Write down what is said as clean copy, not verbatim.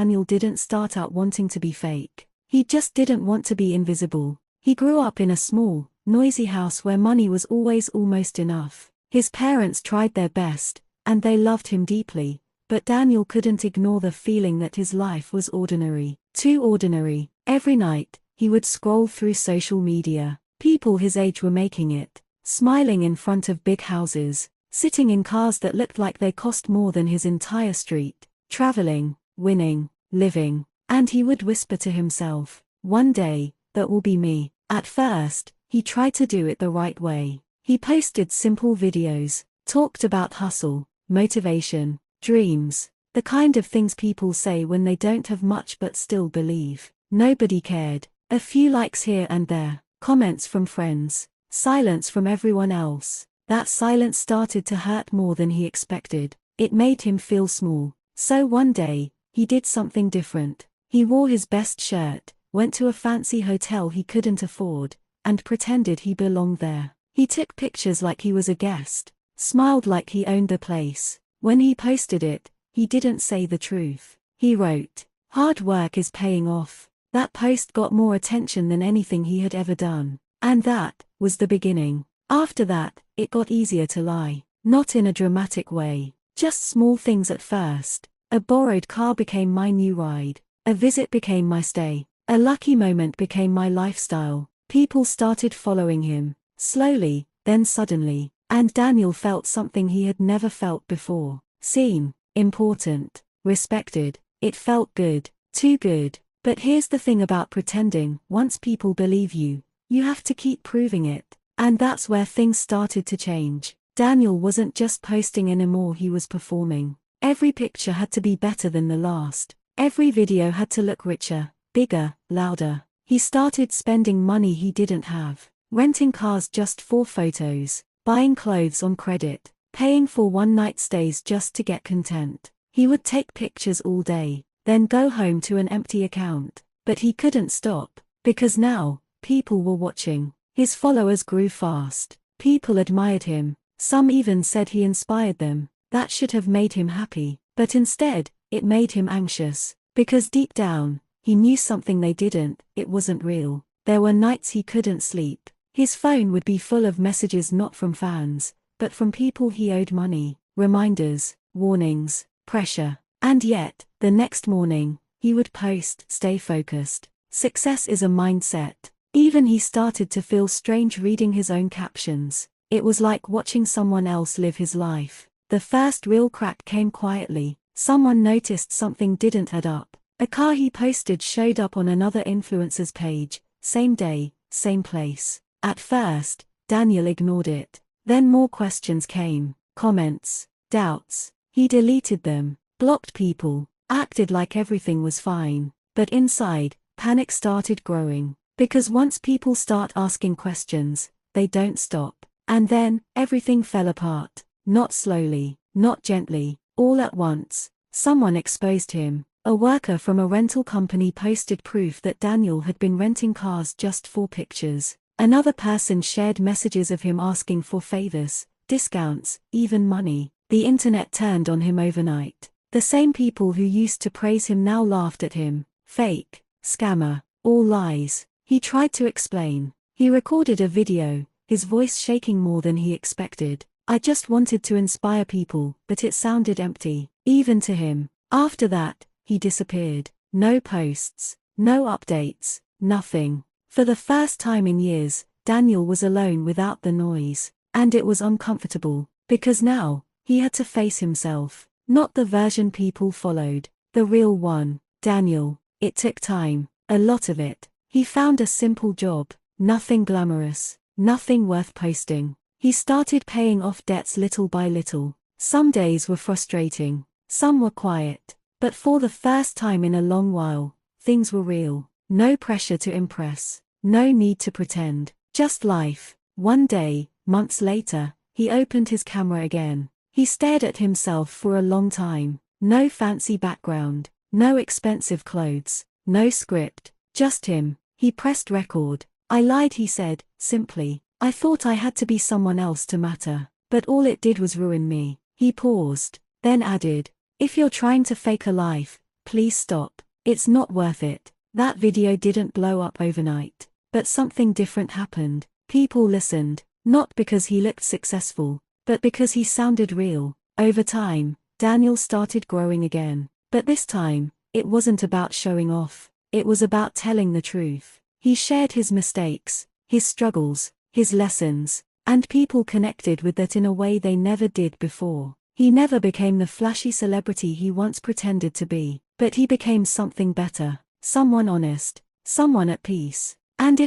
Daniel didn't start out wanting to be fake. He just didn't want to be invisible. He grew up in a small, noisy house where money was always almost enough. His parents tried their best, and they loved him deeply, but Daniel couldn't ignore the feeling that his life was ordinary. Too ordinary. Every night, he would scroll through social media. People his age were making it, smiling in front of big houses, sitting in cars that looked like they cost more than his entire street, traveling, winning, living, and he would whisper to himself, "One day, that will be me." At first, he tried to do it the right way. He posted simple videos, talked about hustle, motivation, dreams, the kind of things people say when they don't have much but still believe. Nobody cared. A few likes here and there, comments from friends, silence from everyone else. That silence started to hurt more than he expected. It made him feel small. So one day, he did something different. He wore his best shirt, went to a fancy hotel he couldn't afford, and pretended he belonged there. He took pictures like he was a guest, smiled like he owned the place. When he posted it, he didn't say the truth. He wrote, "Hard work is paying off." That post got more attention than anything he had ever done. And that was the beginning. After that, it got easier to lie. Not in a dramatic way. Just small things at first. A borrowed car became my new ride. A visit became my stay. A lucky moment became my lifestyle. People started following him. Slowly, then suddenly. And Daniel felt something he had never felt before. Seen, important, respected. It felt good. Too good. But here's the thing about pretending: once people believe you, you have to keep proving it. And that's where things started to change. Daniel wasn't just posting anymore, he was performing. Every picture had to be better than the last. Every video had to look richer, bigger, louder. He started spending money he didn't have, renting cars just for photos, buying clothes on credit, paying for one-night stays just to get content. He would take pictures all day, then go home to an empty account. But he couldn't stop, because now, people were watching. His followers grew fast. People admired him. Some even said he inspired them. That should have made him happy. But instead, it made him anxious. Because deep down, he knew something they didn't: it wasn't real. There were nights he couldn't sleep. His phone would be full of messages not from fans, but from people he owed money. Reminders, warnings, pressure. And yet, the next morning, he would post, "Stay focused. Success is a mindset." Even he started to feel strange reading his own captions. It was like watching someone else live his life. The first real crack came quietly. Someone noticed something didn't add up. A car he posted showed up on another influencer's page, same day, same place. At first, Daniel ignored it. Then more questions came, comments, doubts. He deleted them, blocked people, acted like everything was fine. But inside, panic started growing. Because once people start asking questions, they don't stop. And then, everything fell apart. Not slowly, not gently, all at once. Someone exposed him. A worker from a rental company posted proof that Daniel had been renting cars just for pictures. Another person shared messages of him asking for favors, discounts, even money. The internet turned on him overnight. The same people who used to praise him now laughed at him. Fake, scammer, all lies. He tried to explain. He recorded a video, his voice shaking more than he expected. "I just wanted to inspire people," but it sounded empty, even to him. After that, he disappeared. No posts, no updates, nothing. For the first time in years, Daniel was alone without the noise. And it was uncomfortable, because now, he had to face himself. Not the version people followed, the real one. Daniel. It took time, a lot of it. He found a simple job, nothing glamorous, nothing worth posting. He started paying off debts little by little. Some days were frustrating, some were quiet. But for the first time in a long while, things were real. No pressure to impress, no need to pretend, just life. One day, months later, he opened his camera again. He stared at himself for a long time. No fancy background, no expensive clothes, no script, just him. He pressed record. "I lied," he said, simply. "I thought I had to be someone else to matter. But all it did was ruin me." He paused, then added, "If you're trying to fake a life, please stop. It's not worth it. That video didn't blow up overnight. But something different happened. People listened, not because he looked successful, but because he sounded real. Over time, Daniel started growing again. But this time, it wasn't about showing off. It was about telling the truth. He shared his mistakes, his struggles, his lessons, and people connected with that in a way they never did before. He never became the flashy celebrity he once pretended to be, but he became something better, someone honest, someone at peace. And if